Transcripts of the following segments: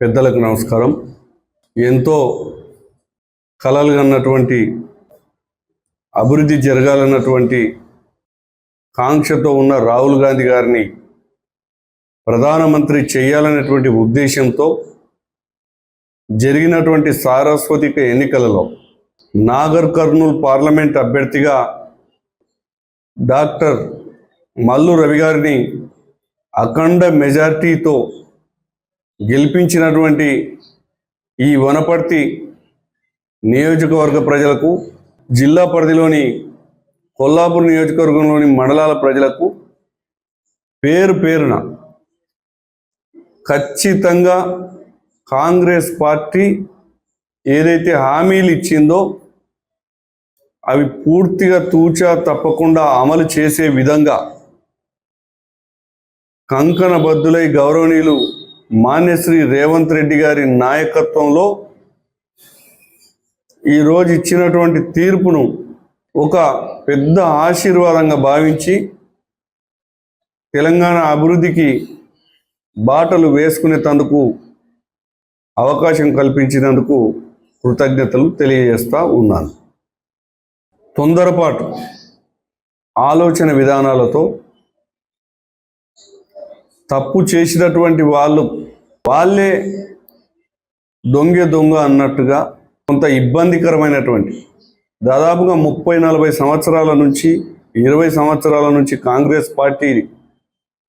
పెద్దలకు నమస్కారం. ఎంతో కలలు కన్నటువంటి అభివృద్ధి జరగాలన్నటువంటి కాంక్షతో ఉన్న రాహుల్ గాంధీ గారిని ప్రధానమంత్రి చేయాలనేటువంటి ఉద్దేశంతో జరిగినటువంటి సారస్వతిక ఎన్నికలలో నాగర్ కర్నూల్ పార్లమెంట్ అభ్యర్థిగా డాక్టర్ మల్లు రవి గారిని అఖండ మెజార్టీతో గెలిపించినటువంటి ఈ వనపర్తి నియోజకవర్గ ప్రజలకు, జిల్లా పరిధిలోని కొల్లాపూర్ నియోజకవర్గంలోని మండలాల ప్రజలకు పేరు పేరున ఖచ్చితంగా కాంగ్రెస్ పార్టీ ఏదైతే హామీలు ఇచ్చిందో అవి పూర్తిగా తూచా తప్పకుండా అమలు చేసే విధంగా కంకణబద్ధులై గౌరవనీయులు మాన్యశ్రీ రేవంత్ రెడ్డి గారి నాయకత్వంలో ఈరోజు ఇచ్చినటువంటి తీర్పును ఒక పెద్ద ఆశీర్వాదంగా భావించి తెలంగాణ అభివృద్ధికి బాటలు వేసుకునేందుకు అవకాశం కల్పించినందుకు కృతజ్ఞతలు తెలియజేస్తూ ఉన్నాను. తొందరపాటు ఆలోచన విధానాలతో తప్పు చేసినటువంటి వాళ్ళే దొంగ అన్నట్టుగా కొంత ఇబ్బందికరమైనటువంటి దాదాపుగా 30-40 సంవత్సరాల నుంచి 20 సంవత్సరాల నుంచి కాంగ్రెస్ పార్టీ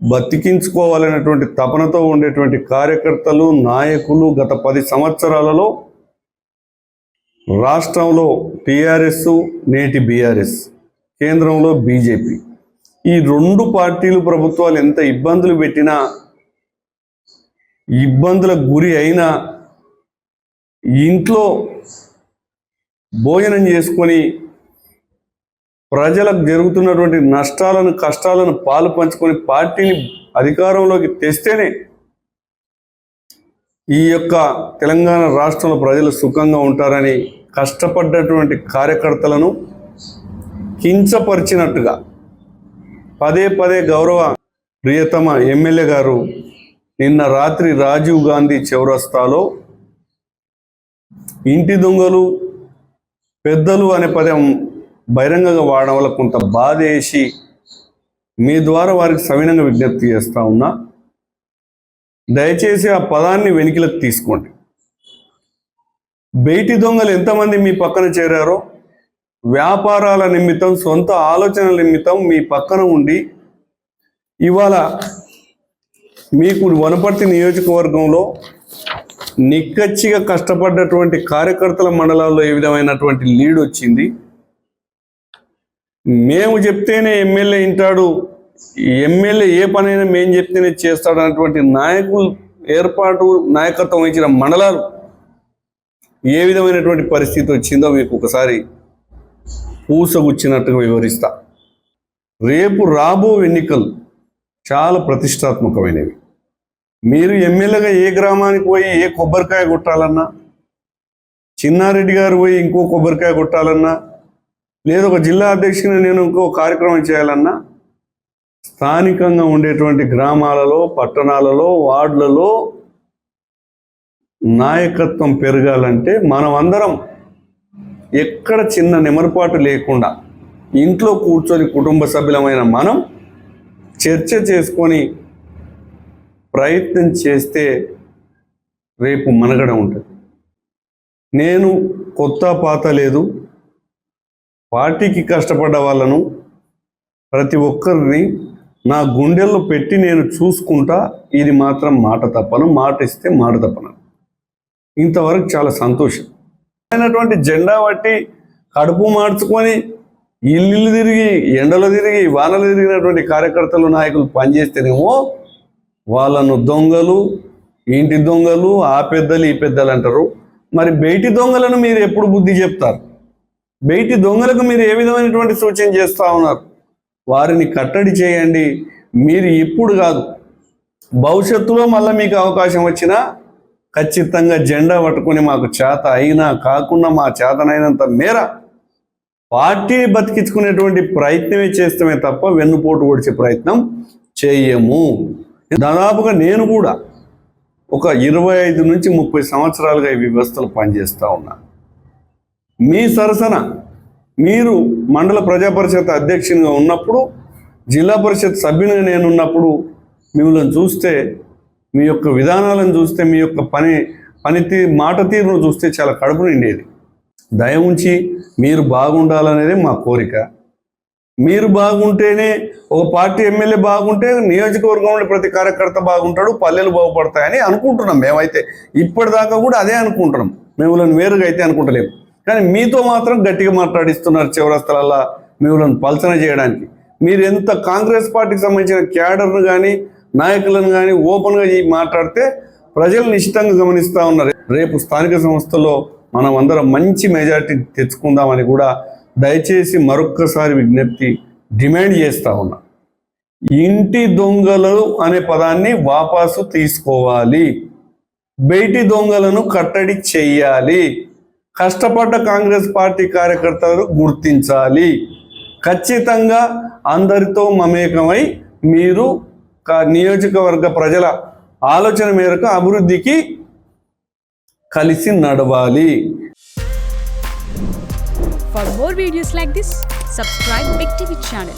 బతికించుకోవాలనేటువంటి తపనతో ఉండేటువంటి కార్యకర్తలు, నాయకులు గత 10 సంవత్సరాలలో రాష్ట్రంలో టీఆర్ఎస్, నేటి బీఆర్ఎస్, కేంద్రంలో బీజేపీ, ఈ 2 పార్టీలు ప్రభుత్వాలు ఎంత ఇబ్బందులు పెట్టినా, ఇబ్బందులకు గురి అయినా ఇంట్లో భోజనం చేసుకొని ప్రజలకు జరుగుతున్నటువంటి నష్టాలను, కష్టాలను పాలు పంచుకొని పార్టీని అధికారంలోకి తెస్తేనే ఈ యొక్క తెలంగాణ రాష్ట్రంలో ప్రజలు సుఖంగా ఉంటారని కష్టపడ్డటువంటి కార్యకర్తలను కించపరిచినట్టుగా పదే గౌరవ ప్రియతమ ఎమ్మెల్యే గారు నిన్న రాత్రి రాజీవ్ గాంధీ చౌరస్తాలో ఇంటి దొంగలు, పెద్దలు అనే పదం బహిరంగంగా వాడడం వల్ల కొంత బాధ వేసి మీ ద్వారా వారికి సవినంగా విజ్ఞప్తి చేస్తూ ఉన్నా. దయచేసి ఆ పదాన్ని వెనుకలకు తీసుకోండి. బయటి దొంగలు ఎంతమంది మీ పక్కన చేరారో, వ్యాపారాల నిమిత్తం, సొంత ఆలోచనల నిమిత్తం మీ పక్కన ఉండి ఇవాళ మీకు వనపర్తి నియోజకవర్గంలో నిక్కచ్చిగా కష్టపడ్డటువంటి కార్యకర్తల మండలాల్లో ఏ విధమైనటువంటి లీడ్ వచ్చింది, మేము చెప్తేనే ఎమ్మెల్యే వింటాడు, ఎమ్మెల్యే ఏ పనైనా మేము చెప్తేనే చేస్తాడు అన్నటువంటి నాయకులు ఏర్పాటు, నాయకత్వం వహించిన మండలాలు ఏ విధమైనటువంటి పరిస్థితి వచ్చిందో మీకు ఒకసారి పూసగుచ్చినట్టుగా వివరిస్తా. రేపు రాబో ఎన్నికలు చాలా ప్రతిష్టాత్మకమైనవి. మీరు ఎమ్మెల్యేగా ఏ గ్రామానికి పోయి ఏ కొబ్బరికాయ కొట్టాలన్నా, చిన్నారెడ్డి గారు పోయి ఇంకో కొబ్బరికాయ కొట్టాలన్నా, లేదా ఒక జిల్లా అధ్యక్షుని నేను ఇంకో కార్యక్రమం చేయాలన్నా, స్థానికంగా ఉండేటువంటి గ్రామాలలో, పట్టణాలలో, వార్డులలో నాయకత్వం పెరగాలంటే మనం అందరం ఎక్కడ చిన్న నెమరుపాటు లేకుండా ఇంట్లో కూర్చొని కుటుంబ సభ్యులమైన మనం చర్చ చేసుకొని ప్రయత్నం చేస్తే రేపు మనుగడ ఉంటుంది. నేను కొత్త పాత లేదు, పార్టీకి కష్టపడ్డ వాళ్ళను ప్రతి ఒక్కరిని నా గుండెల్లో పెట్టి నేను చూసుకుంటా. ఇది మాత్రం మాట తప్పను, మాట ఇస్తే మాట తప్పను. ఇంతవరకు చాలా సంతోషం. అయినటువంటి జెండా పట్టి కడుపు మార్చుకొని ఇల్లు తిరిగి, ఎండలు తిరిగి, వానలు తిరిగినటువంటి కార్యకర్తలు, నాయకులు పనిచేస్తేనేమో వాళ్ళను దొంగలు, ఇంటి దొంగలు, ఆ పెద్దలు, ఈ పెద్దలు అంటారు. మరి బయటి దొంగలను మీరు ఎప్పుడు బుద్ధి చెప్తారు? బయటి దొంగలకు మీరు ఏ విధమైనటువంటి సూచన చేస్తూ ఉన్నారు? వారిని కట్టడి చేయండి. మీరు ఇప్పుడు కాదు, భవిష్యత్తులో మళ్ళీ మీకు అవకాశం వచ్చినా ఖచ్చితంగా జెండా పట్టుకొని మాకు చేత అయినా కాకుండా మా చేతనైనంత మేర పార్టీని బతికించుకునేటువంటి ప్రయత్నమే చేస్తామే తప్ప వెన్నుపోటు ఓడిచే ప్రయత్నం చేయము. దాదాపుగా నేను కూడా ఒక 25 నుంచి 30 సంవత్సరాలుగా ఈ వ్యవస్థలు పనిచేస్తూ ఉన్నా. మీ సరసన మీరు మండల ప్రజాపరిషత్ అధ్యక్షునిగా ఉన్నప్పుడు, జిల్లా పరిషత్ సభ్యునిగా నేనున్నప్పుడు మిమ్మల్ని చూస్తే, మీ యొక్క విధానాలను చూస్తే, మీ యొక్క మాట తీరును చూస్తే చాలా కడుపు నిండేది. దయ ఉంచి మీరు బాగుండాలనేదే మా కోరిక. మీరు బాగుంటేనే, ఒక పార్టీ ఎమ్మెల్యే బాగుంటే నియోజకవర్గంలో ప్రతి కార్యకర్త బాగుంటాడు, పల్లెలు బాగుపడతాయని అనుకుంటున్నాం. మేమైతే ఇప్పటిదాకా కూడా అదే అనుకుంటున్నాం. మిమ్మల్ని వేరుగా అయితే అనుకుంటలేము. కానీ మీతో మాత్రం గట్టిగా మాట్లాడిస్తున్నారు చౌరస్తలల్లా మిమ్మల్ని పల్చన చేయడానికి. మీరు ఎంత కాంగ్రెస్ పార్టీకి సంబంధించిన క్యాడర్ను కానీ నాయకులను కానీ ఓపెన్గా మాట్లాడితే ప్రజలు నిశ్చితంగా గమనిస్తూ ఉన్నారు. రేపు స్థానిక సంస్థల్లో మనం అందరం మంచి మెజారిటీ తెచ్చుకుందామని కూడా దయచేసి మరొక్కసారి విజ్ఞప్తి డిమాండ్ చేస్తూ ఉన్నా. ఇంటి దొంగలు అనే పదాన్ని వాపసు తీసుకోవాలి. బయటి దొంగలను కట్టడి చెయ్యాలి. కష్టపడ్డ కాంగ్రెస్ పార్టీ కార్యకర్తలను గుర్తించాలి. ఖచ్చితంగా అందరితో మమేకమై మీరు నియోజకవర్గ ప్రజల ఆలోచన మేరకు అభివృద్ధికి కలిసి నడవాలి. For more videos like this, subscribe Big TV channel.